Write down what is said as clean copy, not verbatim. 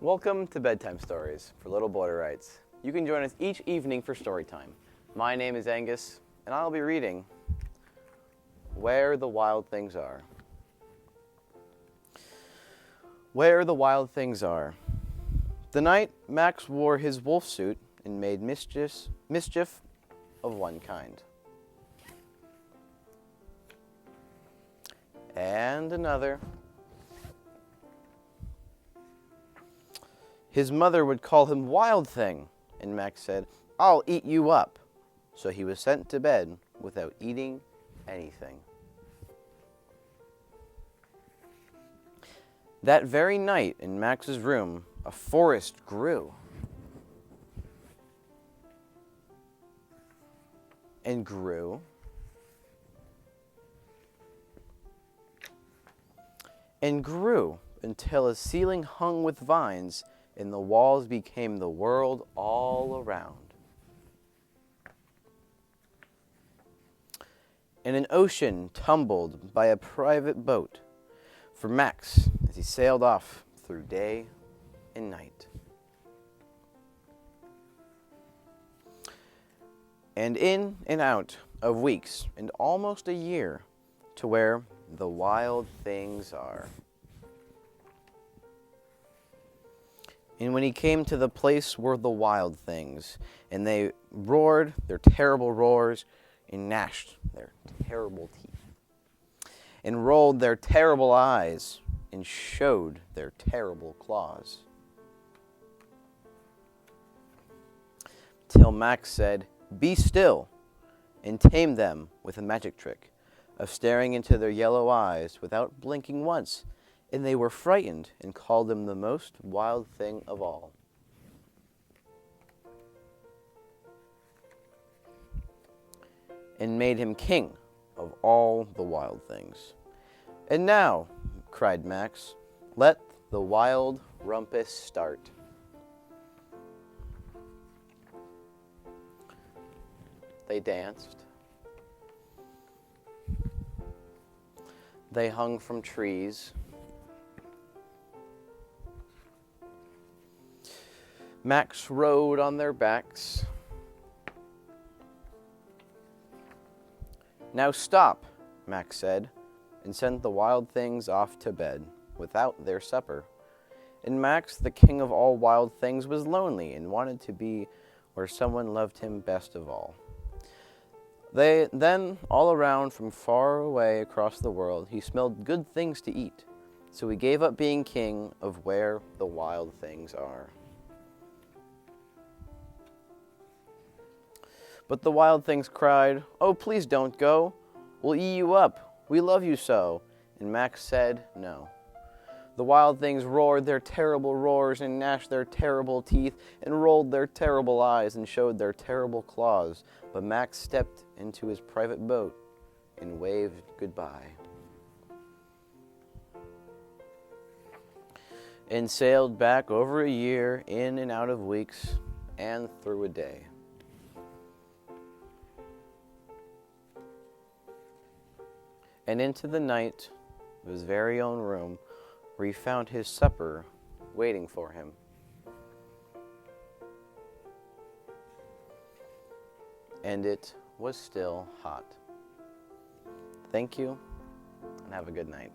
Welcome to Bedtime Stories for Little Borderites. You can join us each evening for story time. My name is Angus, and I'll be reading Where the Wild Things Are. Where the Wild Things Are. The night Max wore his wolf suit and made mischief of one kind. And another. His mother would call him Wild Thing, and Max said, "I'll eat you up." So he was sent to bed without eating anything. That very night in Max's room, a forest grew. And grew. And grew until a ceiling hung with vines and the walls became the world all around. And an ocean tumbled by a private boat for Max as he sailed off through day and night. And in and out of weeks and almost a year to where the wild things are. And when he came to the place were the wild things, and they roared their terrible roars, and gnashed their terrible teeth, and rolled their terrible eyes, and showed their terrible claws. Till Max said, "Be still," and tamed them with a magic trick of staring into their yellow eyes without blinking once, and they were frightened and called him the most wild thing of all. And made him king of all the wild things. "And now," cried Max, "let the wild rumpus start." They danced. They hung from trees. Max rode on their backs. "Now stop," Max said, and sent the wild things off to bed without their supper. And Max, the king of all wild things, was lonely and wanted to be where someone loved him best of all. Then, all around from far away across the world, he smelled good things to eat. So he gave up being king of where the wild things are. But the wild things cried, "Oh, please don't go. We'll eat you up. We love you so." And Max said no. The wild things roared their terrible roars and gnashed their terrible teeth and rolled their terrible eyes and showed their terrible claws. But Max stepped into his private boat and waved goodbye. And sailed back over a year, in and out of weeks, and through a day. And into the night of his very own room, where he found his supper waiting for him. And it was still hot. Thank you, and have a good night.